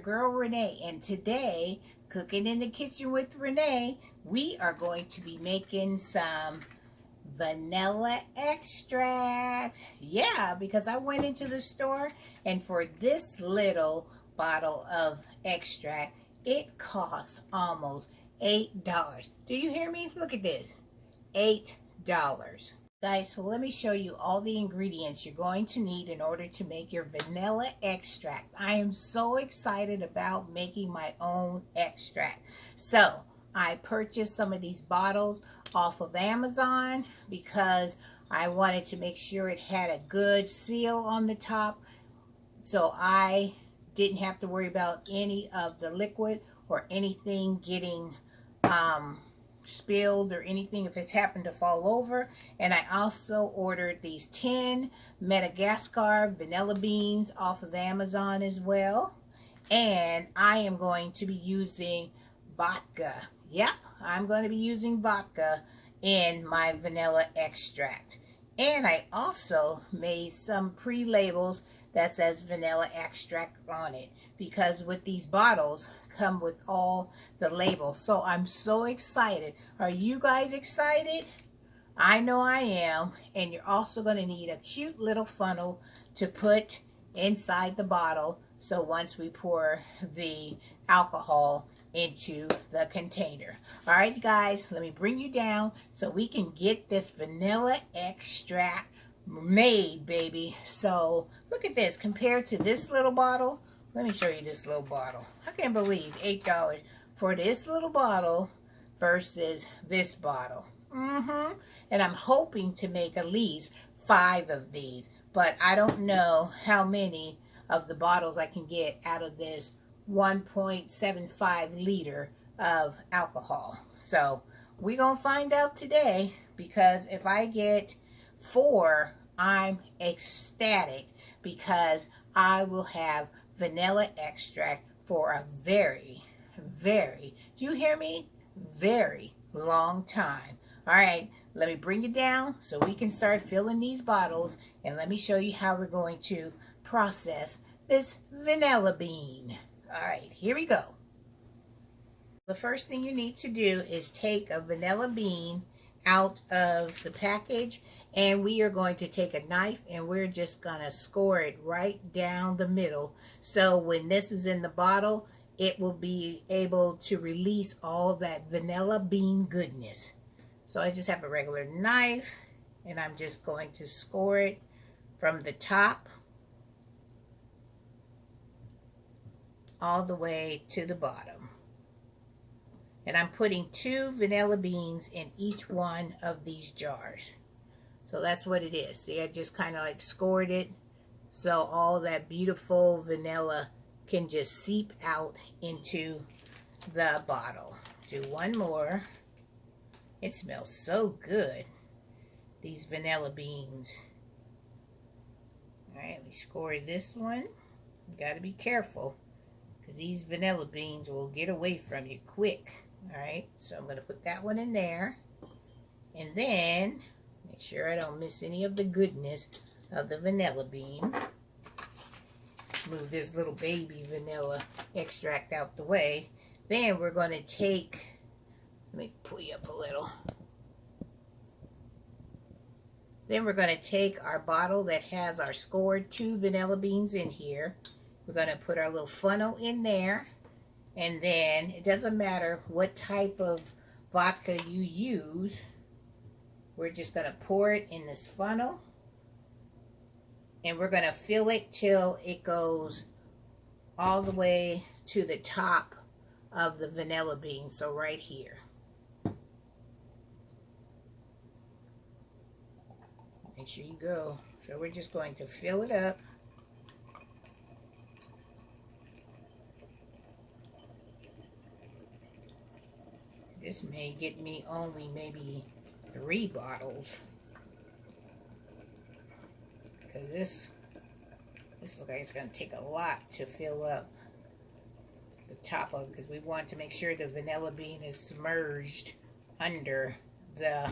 girl Renee, and today, cooking in the kitchen with Renee, we are going to be making some vanilla extract. Yeah, because I went into the store and for this little bottle of extract, it costs almost $8. Do you hear me? Look at this. $8. Guys, so let me show you all the ingredients you're going to need in order to make your vanilla extract. I am so excited about making my own extract. So I purchased some of these bottles off of Amazon because I wanted to make sure it had a good seal on the top, so I didn't have to worry about any of the liquid or anything getting spilled or anything if it's happened to fall over. And I also ordered these 10 Madagascar vanilla beans off of Amazon as well. And I am going to be using vodka. Yep, I'm going to be using vodka in my vanilla extract. And I also made some pre-labels that says vanilla extract on it, because with these bottles come with all the labels. So I'm so excited. Are you guys excited? I know I am. And you're also going to need a cute little funnel to put inside the bottle, so once we pour the alcohol into the container. All right, guys, let me bring you down so we can get this vanilla extract made, baby. So look at this compared to this little bottle. Let me show you this little bottle. I can't believe $8 for this little bottle versus this bottle. And I'm hoping to make at least 5 of these, but I don't know how many of the bottles I can get out of this 1.75 liter of alcohol. So we're gonna find out today, because if I get 4, I'm ecstatic, because I will have vanilla extract for a very, very, do you hear me? Very long time. All right, let me bring it down so we can start filling these bottles, and let me show you how we're going to process this vanilla bean. All right, here we go. The first thing you need to do is take a vanilla bean out of the package, and we are going to take a knife and we're just gonna score it right down the middle, so when this is in the bottle, it will be able to release all that vanilla bean goodness. So I just have a regular knife, and I'm just going to score it from the top all the way to the bottom. And I'm putting 2 vanilla beans in each one of these jars. So that's what it is. See, I just kind of like scored it so all that beautiful vanilla can just seep out into the bottle. Do one more. It smells so good, these vanilla beans. All right, we scored this one. You got to be careful, because these vanilla beans will get away from you quick. All right, so I'm going to put that one in there, and then make sure I don't miss any of the goodness of the vanilla bean. Move this little baby vanilla extract out the way. Then we're going to take, let me pull you up a little. Then we're going to take our bottle that has our scored 2 vanilla beans in here. We're going to put our little funnel in there. And then it doesn't matter what type of vodka you use. We're just going to pour it in this funnel. And we're going to fill it till it goes all the way to the top of the vanilla bean. So right here. Make sure you go. So we're just going to fill it up. This may get me only maybe 3 bottles. Because this looks like it's going to take a lot to fill up the top of it, because we want to make sure the vanilla bean is submerged under the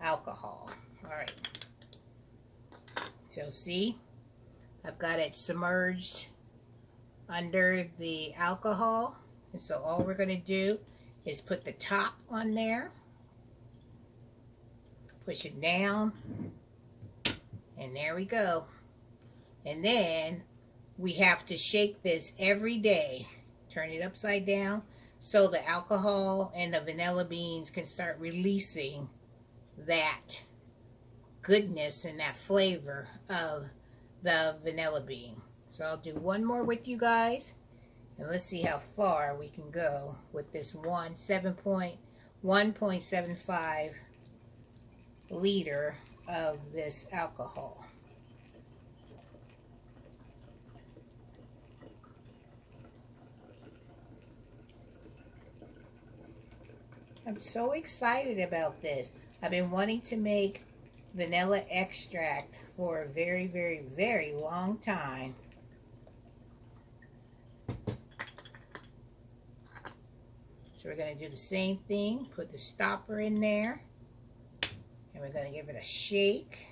alcohol. All right. So see, I've got it submerged under the alcohol. And so all we're going to do is put the top on there, push it down, and there we go. And then we have to shake this every day. Turn it upside down so the alcohol and the vanilla beans can start releasing that goodness and that flavor of the vanilla bean. So I'll do one more with you guys, and let's see how far we can go with this 1.75 liter of this alcohol. I'm so excited about this. I've been wanting to make vanilla extract for a very, very, very long time. So we're going to do the same thing. Put the stopper in there. And we're going to give it a shake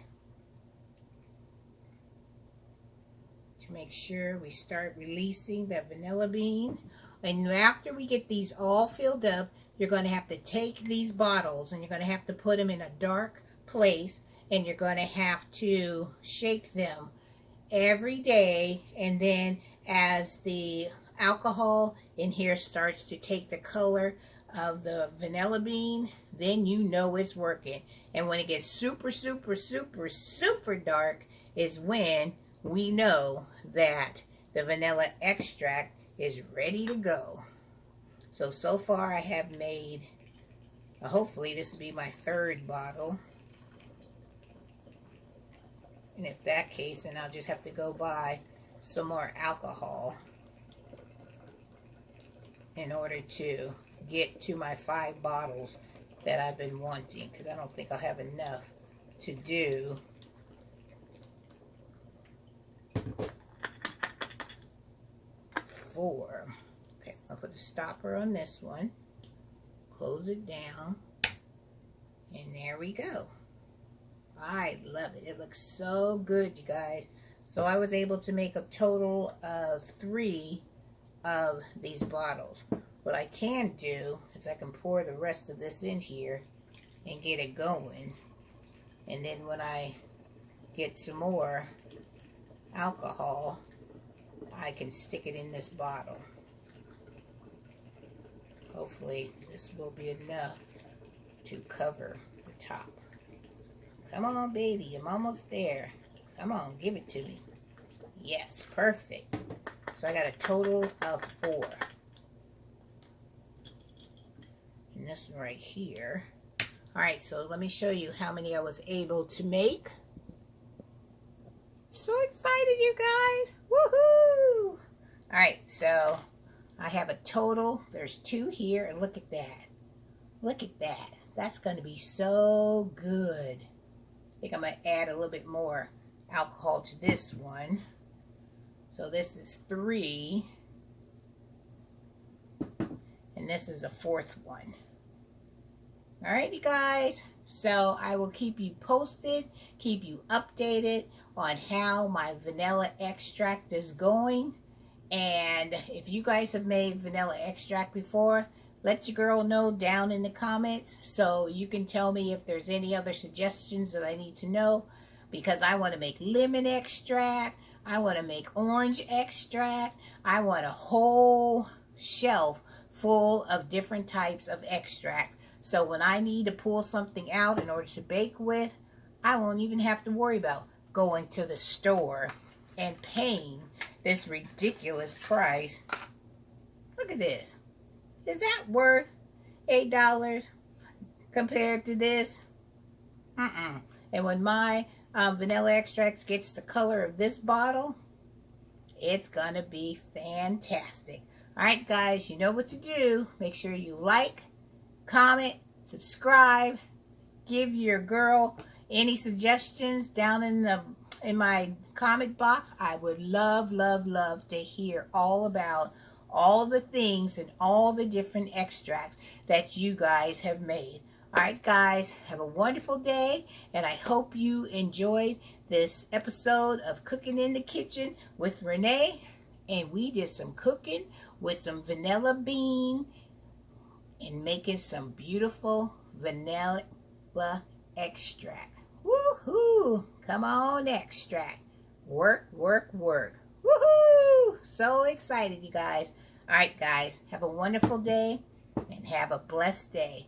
to make sure we start releasing that vanilla bean. And after we get these all filled up, you're going to have to take these bottles and you're going to have to put them in a dark place, and you're going to have to shake them every day. And then as the alcohol in here starts to take the color of the vanilla bean, then you know it's working. And when it gets super, super, super, super dark is when we know that the vanilla extract is ready to go. So far I have made, hopefully this will be my third bottle. And if that case, then I'll just have to go buy some more alcohol in order to get to my 5 bottles that I've been wanting, because I don't think I'll have enough to do four. Okay, I'll put the stopper on this one, close it down, and there we go. I love it. It looks so good, you guys. So I was able to make a total of 3 of these bottles. What I can do is I can pour the rest of this in here and get it going. And then when I get some more alcohol, I can stick it in this bottle. Hopefully this will be enough to cover the top. Come on, baby, I'm almost there. Come on, give it to me. Yes, perfect. So I got a total of 4. And this one right here. Alright, so let me show you how many I was able to make. So excited, you guys. Woohoo! Alright, so I have a total. There's 2 here, and look at that. Look at that. That's going to be so good. I think I'm going to add a little bit more alcohol to this one. So this is 3. And this is a 4th one. Alrighty, guys. So I will keep you posted, keep you updated on how my vanilla extract is going. And if you guys have made vanilla extract before, let your girl know down in the comments so you can tell me if there's any other suggestions that I need to know, because I want to make lemon extract, I want to make orange extract, I want a whole shelf full of different types of extract. So when I need to pull something out in order to bake with, I won't even have to worry about going to the store and paying this ridiculous price. Look at this. Is that worth $8 compared to this? And when my vanilla extract gets the color of this bottle, it's gonna be fantastic. Alright, guys, you know what to do. Make sure you like, comment, subscribe, give your girl any suggestions down in my comment box. I would love, love, love to hear all about all the things and all the different extracts that you guys have made. Alright, guys, have a wonderful day, and I hope you enjoyed this episode of Cooking in the Kitchen with Renee. and we did some cooking with some vanilla bean and making some beautiful vanilla extract. Woohoo! Come on, extract. Work, work, work. Woohoo! So excited, you guys. All right, guys, have a wonderful day and have a blessed day.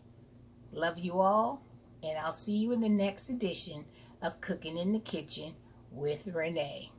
Love you all, and I'll see you in the next edition of Cooking in the Kitchen with Renee.